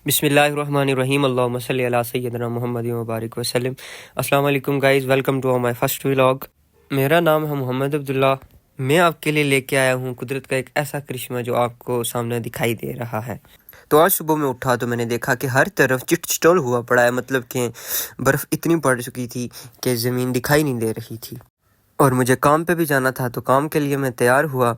بسم اللہ الرحمن الرحیم اللہم صلی علی سیدنا محمد وبارک وسلم۔ السلام علیکم guys, welcome to my first vlog. میرا نام ہے محمد عبداللہ۔ میں آپ کے لیے لے کے آیا ہوں قدرت کا ایک ایسا کرشمہ جو آپ کو سامنے دکھائی دے رہا ہے۔ تو آج صبح میں اٹھا تو میں نے دیکھا کہ ہر طرف چٹ چٹول ہوا پڑا ہے، مطلب کہ برف اتنی پڑ چکی تھی کہ زمین دکھائی نہیں دے رہی تھی، اور مجھے کام پہ بھی جانا تھا۔ تو کام کے لیے میں تیار ہوا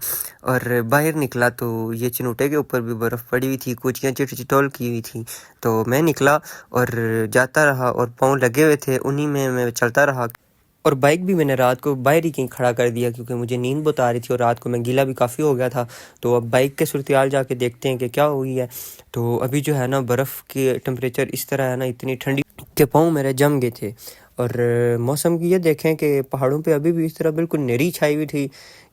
اور باہر نکلا تو یہ چنوٹے کے اوپر بھی برف پڑی ہوئی تھی، کوچیاں چٹ چٹول کی ہوئی تھی۔ تو میں نکلا اور جاتا رہا اور پاؤں لگے ہوئے تھے، انہی میں چلتا رہا۔ اور بائک بھی میں نے رات کو باہر ہی کہیں کھڑا کر دیا کیونکہ مجھے نیند بہت آ رہی تھی اور رات کو میں گیلا بھی کافی ہو گیا تھا۔ تو اب بائک کے صورتحال جا کے دیکھتے ہیں کہ کیا ہوئی ہے۔ تو ابھی جو ہے نا برف کی ٹمپریچر اس طرح ہے نا، اتنی ٹھنڈی کہ پاؤں میرے جم گئے تھے۔ اور موسم کی یہ دیکھیں کہ پہاڑوں پہ ابھی بھی اس طرح بالکل نری چھائی ہوئی تھی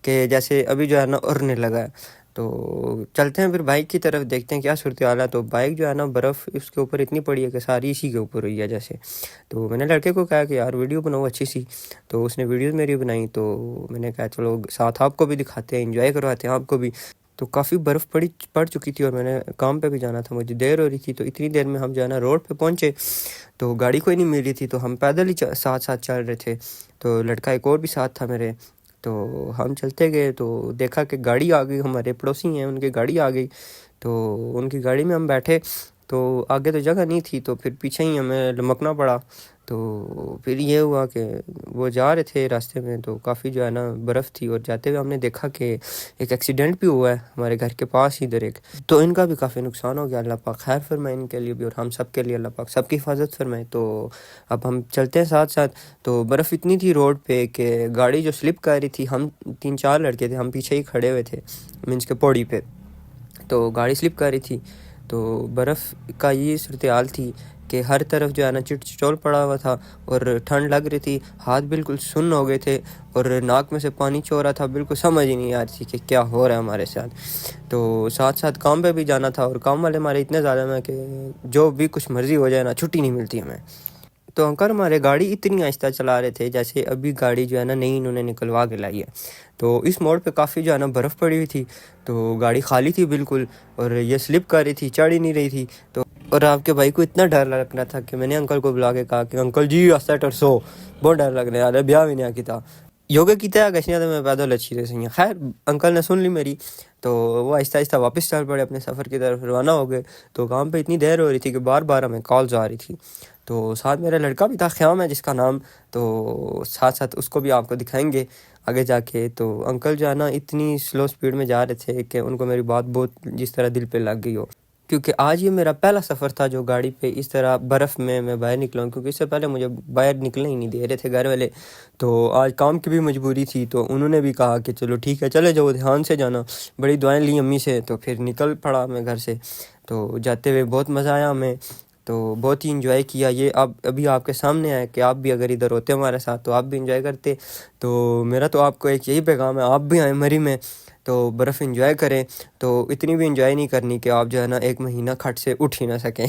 کہ جیسے ابھی جو ہے نا اڑنے لگا ہے۔ تو چلتے ہیں پھر بائک کی طرف، دیکھتے ہیں کیا صورتحال ہے۔ تو بائک جو ہے نا برف اس کے اوپر اتنی پڑی ہے کہ ساری اسی کے اوپر ہوئی ہے جیسے۔ تو میں نے لڑکے کو کہا کہ یار ویڈیو بناؤ اچھی سی، تو اس نے ویڈیوز میری بنائی۔ تو میں نے کہا چلو ساتھ آپ کو بھی دکھاتے ہیں، انجوائے کرواتے ہیں آپ کو بھی۔ تو کافی برف پڑ چکی تھی اور میں نے کام پہ بھی جانا تھا، مجھے دیر ہو رہی تھی۔ تو اتنی دیر میں ہم جو ہے نا روڈ پہ پہنچے تو گاڑی کوئی نہیں مل رہی تھی، تو ہم پیدل ہی ساتھ ساتھ چل رہے تھے۔ تو لڑکا ایک اور بھی ساتھ تھا میرے، تو ہم چلتے گئے تو دیکھا کہ گاڑی آ گئی، ہمارے پڑوسی ہیں ان کی گاڑی آ گئی۔ تو ان کی گاڑی میں ہم بیٹھے، تو آگے تو جگہ نہیں تھی تو پھر پیچھے ہی ہمیں لمکنا پڑا۔ تو پھر یہ ہوا کہ وہ جا رہے تھے راستے میں تو کافی جو ہے نا برف تھی، اور جاتے ہوئے ہم نے دیکھا کہ ایک ایکسیڈنٹ بھی ہوا ہے ہمارے گھر کے پاس ہی ادھر ایک، تو ان کا بھی کافی نقصان ہو گیا۔ اللہ پاک خیر فرمائے ان کے لیے بھی، اور ہم سب کے لیے اللہ پاک سب کی حفاظت فرمائے۔ تو اب ہم چلتے ہیں ساتھ ساتھ۔ تو برف اتنی تھی روڈ پہ کہ گاڑی جو سلپ کر رہی تھی، ہم 3-4 لڑکے تھے، ہم پیچھے ہی کھڑے ہوئے تھے مینس کے پوڑی پہ، تو گاڑی سلپ کر رہی تھی۔ تو برف کا یہ صورتحال تھی کہ ہر طرف جو ہے نا چٹ چٹول پڑا ہوا تھا اور ٹھنڈ لگ رہی تھی، ہاتھ بالکل سن ہو گئے تھے اور ناک میں سے پانی چھو رہا تھا، بالکل سمجھ ہی نہیں آ رہی تھی کہ کیا ہو رہا ہے ہمارے ساتھ۔ تو ساتھ ساتھ کام پہ بھی جانا تھا، اور کام والے ہمارے اتنے زیادہ ہیں کہ جو بھی کچھ مرضی ہو جائے نا چھٹی نہیں ملتی ہمیں۔ تو انکل ہمارے گاڑی اتنی آہستہ چلا رہے تھے جیسے ابھی گاڑی جو ہے نا نئی انہوں نے نکلوا کے لائی ہے۔ تو اس موڑ پہ کافی جو ہے نا برف پڑی ہوئی تھی، تو گاڑی خالی تھی بالکل، اور یہ سلپ کر رہی تھی، چڑھ ہی نہیں رہی تھی۔ تو اور آپ کے بھائی کو اتنا ڈر لگ رہا تھا کہ میں نے انکل کو بلا کے کہا کہ انکل جی آستہ ٹرسو، بہت ڈر لگ رہا ہے، بیاہ بھی نہیں کیتا یوگا کیتا ہے گشنیا تو میں پیدل اچھی رہ سہی۔ خیر انکل نے سن لی میری، تو وہ آہستہ آہستہ واپس چل پڑے، اپنے سفر کی طرف روانہ ہو گئے۔ تو کام پہ اتنی دیر ہو رہی تھی کہ بار بار ہمیں کالز آ رہی تھی۔ تو ساتھ میرا لڑکا بھی تھا، خیام ہے جس کا نام، تو ساتھ ساتھ اس کو بھی آپ کو دکھائیں گے آگے جا کے۔ تو انکل جو ہے نا اتنی سلو سپیڈ میں جا رہے تھے کہ ان کو میری بات بہت جس طرح دل پہ لگ گئی ہو، کیونکہ آج یہ میرا پہلا سفر تھا جو گاڑی پہ اس طرح برف میں باہر نکلا ہوں، کیونکہ اس سے پہلے مجھے باہر نکلنے ہی نہیں دے رہے تھے گھر والے۔ تو آج کام کی بھی مجبوری تھی، تو انہوں نے بھی کہا کہ چلو ٹھیک ہے چلے جاؤ، دھیان سے جانا، بڑی دعائیں لی امی سے۔ تو پھر نکل پڑا میں گھر سے۔ تو جاتے ہوئے بہت مزہ آیا ہمیں، تو بہت ہی انجوائے کیا۔ یہ ابھی آپ کے سامنے ہے کہ آپ بھی اگر ادھر ہوتے ہمارے ساتھ تو آپ بھی انجوائے کرتے۔ تو میرا تو آپ کو ایک یہی پیغام ہے، آپ بھی آئیں مری میں تو برف انجوائے کریں۔ تو اتنی بھی انجوائے نہیں کرنی کہ آپ جو ہے نا 1 مہینہ کھٹ سے اٹھ ہی نہ سکیں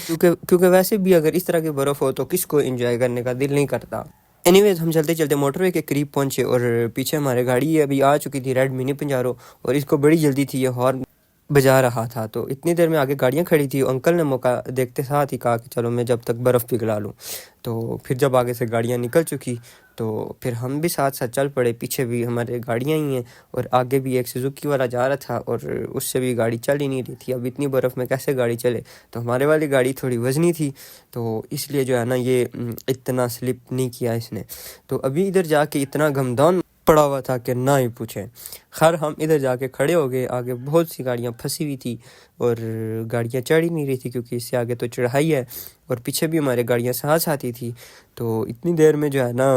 کیونکہ ویسے بھی اگر اس طرح کی برف ہو تو کس کو انجوائے کرنے کا دل نہیں کرتا۔ اینی ویز ہم چلتے چلتے موٹر وے کے قریب پہنچے، اور پیچھے ہمارے گاڑی ابھی آ چکی تھی ریڈ منی پنجارو، اور اس کو بڑی جلدی تھی، یہ ہارن بجا رہا تھا۔ تو اتنی دیر میں آگے گاڑیاں کھڑی تھی، انکل نے موقع دیکھتے ساتھ ہی کہا کہ چلو میں جب تک برف پگھلا لوں۔ تو پھر جب آگے سے گاڑیاں نکل چکی تو پھر ہم بھی ساتھ ساتھ چل پڑے، پیچھے بھی ہمارے گاڑیاں ہی ہیں، اور آگے بھی ایک سوزوکی والا جا رہا تھا اور اس سے بھی گاڑی چل ہی نہیں رہی تھی۔ اب اتنی برف میں کیسے گاڑی چلے؟ تو ہمارے والی گاڑی تھوڑی وزنی تھی، تو اس لیے جو ہے نا یہ اتنا سلپ نہیں کیا اس نے۔ تو ابھی ادھر جا کے اتنا گھمدان پڑا ہوا تھا کہ نہ ہی پوچھیں۔ خیر ہم ادھر جا کے کھڑے ہو گئے، آگے بہت سی گاڑیاں پھنسی ہوئی تھی اور گاڑیاں چڑھ ہی نہیں رہی تھی کیونکہ اس سے آگے تو چڑھائی ہے، اور پیچھے بھی ہمارے گاڑیاں ساتھ آتی تھی۔ تو اتنی دیر میں جو ہے نا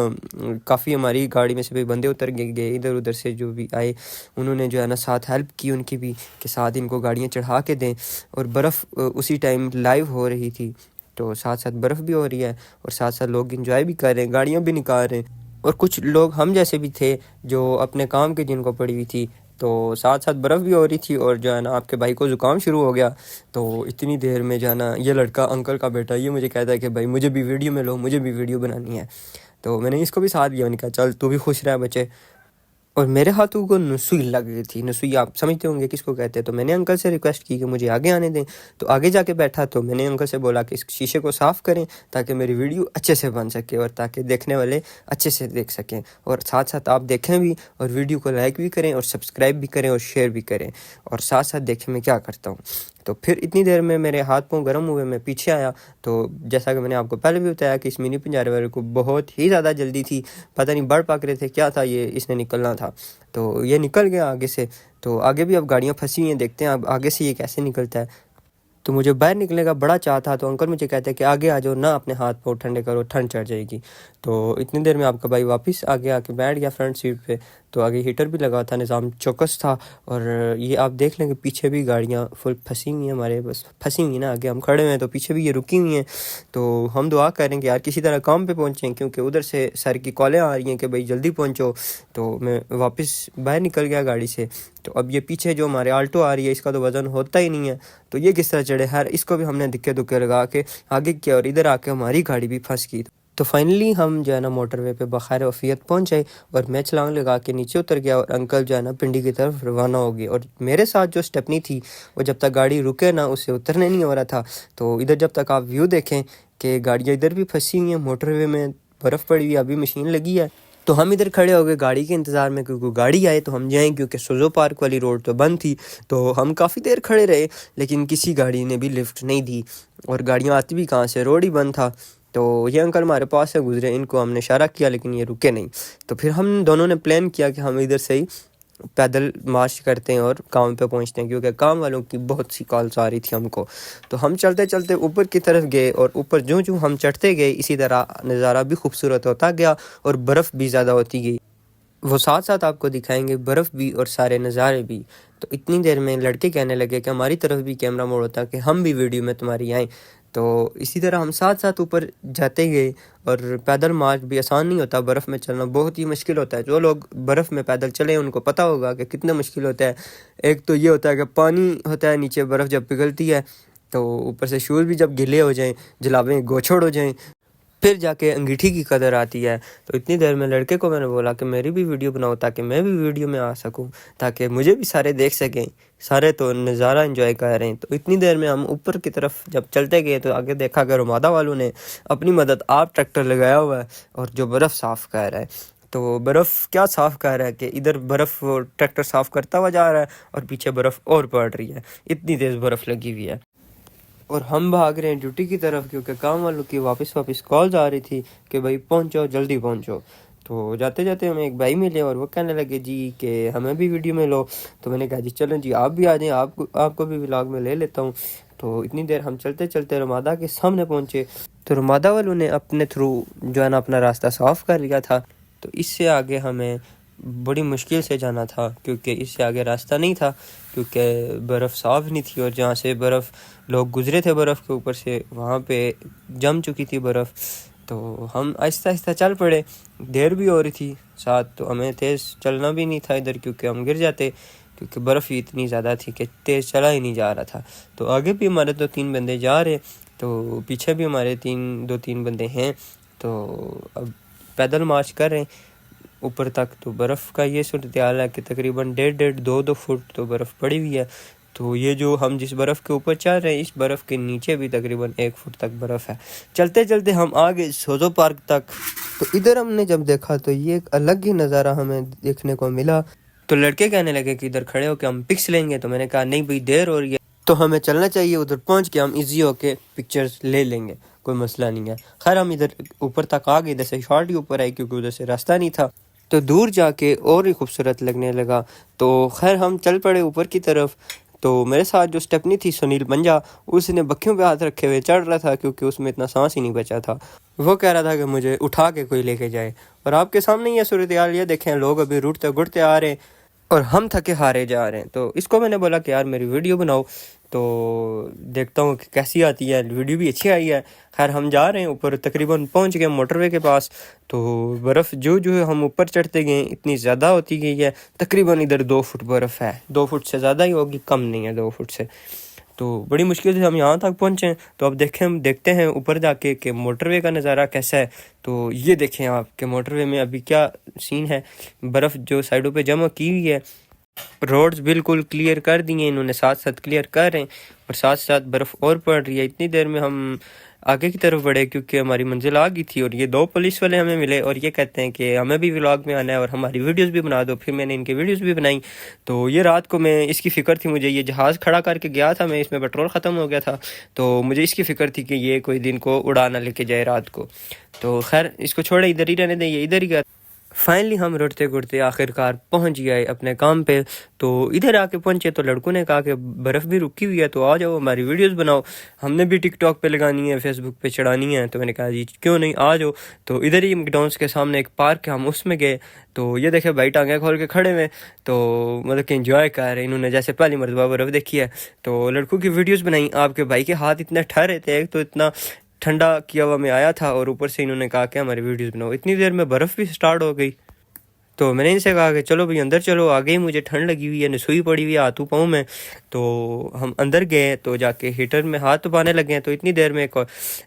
کافی ہماری گاڑی میں سے بھی بندے اتر گئے، ادھر ادھر سے جو بھی آئے انہوں نے جو ہے نا ساتھ ہیلپ کی ان کی بھی، کہ ساتھ ان کو گاڑیاں چڑھا کے دیں۔ اور برف اسی ٹائم لائیو ہو رہی تھی، تو ساتھ ساتھ برف بھی ہو رہی ہے اور ساتھ ساتھ لوگ انجوائے بھی کر رہے ہیں، گاڑیاں بھی نکال رہے ہیں۔ اور کچھ لوگ ہم جیسے بھی تھے جو اپنے کام کے جن کو پڑی ہوئی تھی، تو ساتھ ساتھ برف بھی ہو رہی تھی، اور جو ہے نا آپ کے بھائی کو زکام شروع ہو گیا۔ تو اتنی دیر میں جو ہے نا یہ لڑکا انکل کا بیٹا یہ مجھے کہتا ہے کہ بھائی مجھے بھی ویڈیو میں لو، مجھے بھی ویڈیو بنانی ہے۔ تو میں نے اس کو بھی ساتھ دیا، میں نے کہا چل تو بھی خوش رہ بچے۔ اور میرے ہاتھوں کو نسوئی لگ گئی تھی. نسوئی آپ سمجھتے ہوں گے کس کو کہتے ہیں. تو میں نے انکل سے ریکویسٹ کی کہ مجھے آگے آنے دیں. تو آگے جا کے بیٹھا تو میں نے انکل سے بولا کہ اس شیشے کو صاف کریں تاکہ میری ویڈیو اچھے سے بن سکے اور تاکہ دیکھنے والے اچھے سے دیکھ سکیں, اور ساتھ ساتھ آپ دیکھیں بھی اور ویڈیو کو لائک بھی کریں اور سبسکرائب بھی کریں اور شیئر بھی کریں, اور ساتھ ساتھ دیکھیں میں کیا کرتا ہوں. تو پھر اتنی دیر میں میرے ہاتھ پاؤں گرم ہوئے, میں پیچھے آیا. تو جیسا کہ میں نے آپ کو پہلے بھی بتایا کہ اس منی پنجارے والے کو بہت ہی زیادہ جلدی تھی, پتہ نہیں بڑھ پاک رہے تھے کیا تھا, یہ اس نے نکلنا تھا. تو یہ نکل گیا آگے سے. تو آگے بھی اب گاڑیاں پھنسی ہوئی ہیں, دیکھتے ہیں اب آگے سے یہ کیسے نکلتا ہے. تو مجھے باہر نکلنے کا بڑا چاہ تھا. تو انکل مجھے کہتے ہیں کہ آگے آ جاؤ نہ, اپنے ہاتھ پاؤں ٹھنڈے کرو, ٹھنڈ چڑھ جائے گی. تو اتنی دیر میں آپ کا بھائی واپس آگے آ کے بیٹھ گیا فرنٹ سیٹ پہ. تو آگے ہیٹر بھی لگا تھا, نظام چوکس تھا. اور یہ آپ دیکھ لیں کہ پیچھے بھی گاڑیاں فل پھنسی ہوئی ہیں ہمارے, بس پھنسی ہوئی ہیں نا, آگے ہم کھڑے ہوئے ہیں تو پیچھے بھی یہ رکی ہوئی ہیں. تو ہم دعا کریں کہ یار کسی طرح کام پہ پہنچیں, کیونکہ ادھر سے سر کی کالیں آ رہی ہیں کہ بھائی جلدی پہنچو. تو میں واپس باہر نکل گیا گاڑی سے. تو اب یہ پیچھے جو ہمارے آلٹو آ رہی ہے, اس کا تو وزن ہوتا ہی نہیں ہے, تو یہ کس طرح چڑھے. ہر اس کو بھی ہم نے دھکے دھکے لگا کے آگے کیا, اور ادھر آ کے ہماری گاڑی بھی پھنس گئی. تو فائنلی ہم جو ہے نا موٹر وے پہ بخیر وفیت پہنچے, اور میں چھلانگ لگا کے نیچے اتر گیا, اور انکل جو ہے نا پنڈی کی طرف روانہ ہو گئے. اور میرے ساتھ جو اسٹیپنی تھی وہ جب تک گاڑی رکے نا اسے اترنے نہیں ہو رہا تھا. تو ادھر جب تک آپ ویو دیکھیں کہ گاڑیاں ادھر بھی پھنسی ہوئی ہیں, موٹر وے میں برف پڑی ہوئی ہے, ابھی مشین لگی ہے. تو ہم ادھر کھڑے ہو گئے گاڑی کے انتظار میں, کیونکہ گاڑی آئے تو ہم جائیں, کیونکہ سوزو پارک والی روڈ تو بند تھی. تو ہم کافی دیر کھڑے رہے, لیکن کسی گاڑی نے بھی لفٹ نہیں دی, اور گاڑیاں آتی بھی کہاں سے, روڈ ہی بند تھا. تو یہ انکل ہمارے پاس سے گزرے, ان کو ہم نے اشارہ کیا لیکن یہ رکے نہیں. تو پھر ہم دونوں نے پلان کیا کہ ہم ادھر سے ہی پیدل مارچ کرتے ہیں اور کام پہ پہنچتے ہیں, کیونکہ کام والوں کی بہت سی کالز آ رہی تھی ہم کو. تو ہم چلتے چلتے اوپر کی طرف گئے, اور اوپر جوں جوں ہم چڑھتے گئے اسی طرح نظارہ بھی خوبصورت ہوتا گیا, اور برف بھی زیادہ ہوتی گئی. وہ ساتھ ساتھ آپ کو دکھائیں گے برف بھی اور سارے نظارے بھی. تو اتنی دیر میں لڑکے کہنے لگے کہ ہماری طرف بھی کیمرہ موڑ ہوتا کہ ہم بھی ویڈیو میں تمہاری آئیں. تو اسی طرح ہم ساتھ ساتھ اوپر جاتے گئے. اور پیدل مارچ بھی آسان نہیں ہوتا, برف میں چلنا بہت ہی مشکل ہوتا ہے. جو لوگ برف میں پیدل چلے ان کو پتہ ہوگا کہ کتنا مشکل ہوتا ہے. ایک تو یہ ہوتا ہے کہ پانی ہوتا ہے نیچے, برف جب پگھلتی ہے تو اوپر سے شوز بھی جب گیلے ہو جائیں, جلابیں گوچھڑ ہو جائیں, پھر جا کے انگیٹھی کی قدر آتی ہے. تو اتنی دیر میں لڑکے کو میں نے بولا کہ میری بھی ویڈیو بناؤ تاکہ میں بھی ویڈیو میں آ سکوں, تاکہ مجھے بھی سارے دیکھ سکیں, سارے تو نظارہ انجوائے کر رہے ہیں. تو اتنی دیر میں ہم اوپر کی طرف جب چلتے گئے تو آگے دیکھا کہ رمادہ والوں نے اپنی مدد آپ ٹریکٹر لگایا ہوا ہے, اور جو برف صاف کر رہا ہے. تو برف کیا صاف کر رہا ہے کہ ادھر برف ٹریکٹر صاف کرتا ہوا جا رہا ہے, اور پیچھے برف اور پڑ رہی ہے, اتنی تیز برف لگی ہوئی ہے. اور ہم بھاگ رہے ہیں ڈیوٹی کی طرف, کیونکہ کام والوں کی واپس کالز آ رہی تھی کہ بھائی پہنچو, جلدی پہنچو. تو جاتے جاتے ہمیں ایک بھائی ملے, اور وہ کہنے لگے جی کہ ہمیں بھی ویڈیو میں لو. تو میں نے کہا جی چلیں جی آپ بھی آ جائیں, آپ کو بھی ولاگ میں لے لیتا ہوں. تو اتنی دیر ہم چلتے چلتے رمادہ کے سامنے پہنچے. تو رمادہ والوں نے اپنے تھرو جو ہے نا اپنا راستہ صاف کر لیا تھا. تو اس سے آگے ہمیں بڑی مشکل سے جانا تھا, کیونکہ اس سے آگے راستہ نہیں تھا, کیونکہ برف صاف نہیں تھی, اور جہاں سے برف لوگ گزرے تھے برف کے اوپر سے وہاں پہ جم چکی تھی برف. تو ہم آہستہ آہستہ چل پڑے, دیر بھی ہو رہی تھی ساتھ, تو ہمیں تیز چلنا بھی نہیں تھا ادھر, کیونکہ ہم گر جاتے, کیونکہ برف ہی اتنی زیادہ تھی کہ تیز چلا ہی نہیں جا رہا تھا. تو آگے بھی ہمارے 2-3 بندے جا رہے, تو پیچھے بھی ہمارے 2-3 بندے ہیں. تو اب پیدل مارچ کر رہے ہیں اوپر تک. تو برف کا یہ صورتحال ہے کہ تقریباً 1.5-2 فٹ تو برف پڑی ہوئی ہے. تو یہ جو ہم جس برف کے اوپر چل رہے ہیں, اس برف کے نیچے بھی تقریباً 1 فٹ تک برف ہے. چلتے چلتے ہم آگے سوزو پارک تک. تو ادھر ہم نے جب دیکھا تو یہ ایک الگ ہی نظارہ ہمیں دیکھنے کو ملا. تو لڑکے کہنے لگے کہ ادھر کھڑے ہو کے ہم پکس لیں گے. تو میں نے کہا نہیں بھئی دیر ہو رہی ہے, تو ہمیں چلنا چاہیے, ادھر پہنچ کے ہم ایزی ہو کے پکچرز لے لیں گے, کوئی مسئلہ نہیں ہے. خیر ہم ادھر اوپر تک آ گئے, ادھر سے شارٹ ہی اوپر آئی کیونکہ ادھر سے راستہ نہیں تھا. تو دور جا کے اور ہی خوبصورت لگنے لگا. تو خیر ہم چل پڑے اوپر کی طرف. تو میرے ساتھ جو اسٹیپنی تھی سنیل منجا, اس نے بکیوں پہ ہاتھ رکھے ہوئے چڑھ رہا تھا, کیونکہ اس میں اتنا سانس ہی نہیں بچا تھا. وہ کہہ رہا تھا کہ مجھے اٹھا کے کوئی لے کے جائے. اور آپ کے سامنے یہ صورتحال, یہ دیکھیں لوگ ابھی روٹتے گڑتے آ رہے ہیں اور ہم تھکے ہارے جا رہے ہیں. تو اس کو میں نے بولا کہ یار میری ویڈیو بناؤ, تو دیکھتا ہوں کہ کیسی آتی ہے. ویڈیو بھی اچھی آئی ہے. خیر ہم جا رہے ہیں اوپر, تقریباً پہنچ گئے موٹر وے کے پاس. تو برف جو ہے ہم اوپر چڑھتے گئے اتنی زیادہ ہوتی گئی ہے, تقریباً ادھر 2 فٹ برف ہے, 2 فٹ سے زیادہ ہی ہوگی, کم نہیں ہے 2 فٹ سے. تو بڑی مشکل سے ہم یہاں تک پہنچے. تو اب دیکھتے ہیں اوپر جا کے کہ موٹر وے کا نظارہ کیسا ہے. تو یہ دیکھیں آپ کہ موٹر وے میں ابھی کیا سین ہے. برف جو سائڈوں پہ جمع کی ہوئی ہے, روڈز بالکل کلیئر کر دی ہیں انہوں نے, ساتھ ساتھ کلیئر کر رہے ہیں, اور ساتھ ساتھ برف اور پڑ رہی ہے. اتنی دیر میں ہم آگے کی طرف بڑھے کیونکہ ہماری منزل آ گئی تھی, اور یہ 2 پولیس والے ہمیں ملے اور یہ کہتے ہیں کہ ہمیں بھی ولاگ میں آنا ہے اور ہماری ویڈیوز بھی بنا دو. پھر میں نے ان کے ویڈیوز بھی بنائی. تو یہ رات کو میں اس کی فکر تھی, مجھے یہ جہاز کھڑا کر کے گیا تھا میں, اس میں پیٹرول ختم ہو گیا تھا, تو مجھے اس کی فکر تھی کہ یہ کوئی دن کو اڑا نہ لے کے جائے رات کو. تو خیر اس کو چھوڑے, ادھر ہی رہنے دیں, یہ ادھر ہی گیا. فائنلی ہم رڑتے گڑتے آخر کار پہنچ گئے اپنے کام پہ. تو ادھر آ کے پہنچے تو لڑکوں نے کہا کہ برف بھی رکی ہوئی ہے تو آ جاؤ ہماری ویڈیوز بناؤ, ہم نے بھی ٹک ٹاک پہ لگانی ہے, فیس بک پہ چڑھانی ہے. تو میں نے کہا جی کیوں نہیں, آ جاؤ. تو ادھر ہی میکڈونلڈس کے سامنے ایک پارک ہے, ہم اس میں گئے. تو یہ دیکھے بھائی ٹانگیں کھول کے کھڑے ہوئے, تو مطلب کہ انجوائے کر رہے, انہوں نے جیسے پہلی مرتبہ برف دیکھی ہے. تو لڑکوں کی ویڈیوز بنائی. آپ کے بھائی کے ہاتھ اتنے ٹھہرے تھے, ایک تو اتنا ٹھنڈا کیا ہوا میں آیا تھا, اور اوپر سے انہوں نے کہا کہ ہماری ویڈیوز بناؤ. اتنی دیر میں برف بھی سٹارٹ ہو گئی. تو میں نے ان سے کہا کہ چلو بھائی اندر چلو, آگے ہی مجھے ٹھنڈ لگی ہوئی ہے, نسوئی پڑی ہوئی ہے ہاتھوں پاؤں میں. تو ہم اندر گئے, تو جا کے ہیٹر میں ہاتھ دبانے لگے ہیں. تو اتنی دیر میں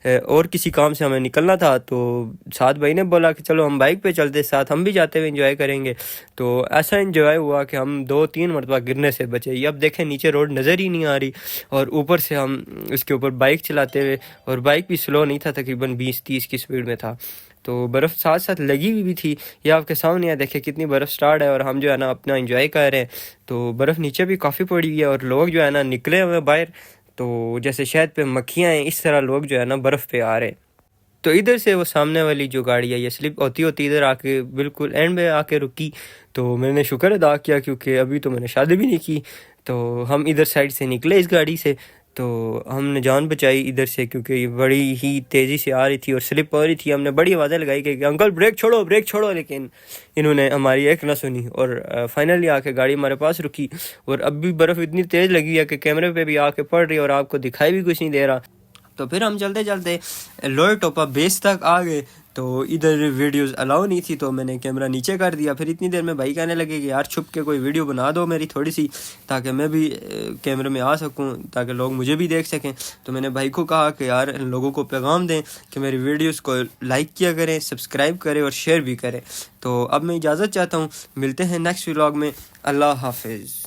اور کسی کام سے ہمیں نکلنا تھا, تو ساتھ بھائی نے بولا کہ چلو ہم بائک پہ چلتے, ساتھ ہم بھی جاتے ہوئے انجوائے کریں گے. تو ایسا انجوائے ہوا کہ ہم 2-3 مرتبہ گرنے سے بچے. یہ اب دیکھیں نیچے روڈ نظر ہی نہیں آ رہی, اور اوپر سے ہم اس کے اوپر بائک چلاتے ہوئے, اور بائک بھی سلو نہیں تھا, تقریباً 20-30 کی سپیڈ میں تھا. تو برف ساتھ ساتھ لگی ہوئی بھی تھی. یہ آپ کے سامنے ہے, دیکھیں کتنی برف سٹارٹ ہے, اور ہم جو ہے نا اپنا انجوائے کر رہے ہیں. تو برف نیچے بھی کافی پڑی ہوئی ہے, اور لوگ جو ہے نا نکلے ہوئے باہر, تو جیسے شہد پہ مکھیاں ہیں اس طرح لوگ جو ہے نا برف پہ آ رہے ہیں. تو ادھر سے وہ سامنے والی جو گاڑی ہے یہ سلپ ہوتی ادھر آ کے بالکل اینڈ میں آ کے رکی. تو میں نے شکر ادا کیا کیونکہ ابھی تو میں نے شادی بھی نہیں کی. تو ہم ادھر سائڈ سے نکلے اس گاڑی سے, تو ہم نے جان بچائی ادھر سے, کیونکہ یہ بڑی ہی تیزی سے آ رہی تھی اور سلپ ہو رہی تھی. ہم نے بڑی آوازیں لگائی کہ انکل بریک چھوڑو بریک چھوڑو, لیکن انہوں نے ہماری ایک نہ سنی, اور فائنلی آ کے گاڑی ہمارے پاس رکی. اور اب بھی برف اتنی تیز لگی ہے کہ کیمرے پہ بھی آ کے پڑ رہی ہے, اور آپ کو دکھائی بھی کچھ نہیں دے رہا. تو پھر ہم چلتے چلتے لوئر ٹوپا بیس تک آ گئے. تو ادھر ویڈیوز الاؤ نہیں تھی, تو میں نے کیمرہ نیچے کر دیا. پھر اتنی دیر میں بھائی کہنے لگے کہ یار چھپ کے کوئی ویڈیو بنا دو میری تھوڑی سی, تاکہ میں بھی کیمرے میں آ سکوں, تاکہ لوگ مجھے بھی دیکھ سکیں. تو میں نے بھائی کو کہا کہ یار لوگوں کو پیغام دیں کہ میری ویڈیوز کو لائک کیا کریں, سبسکرائب کریں اور شیئر بھی کریں. تو اب میں اجازت چاہتا ہوں, ملتے ہیں نیکسٹ ولاگ میں. اللہ حافظ.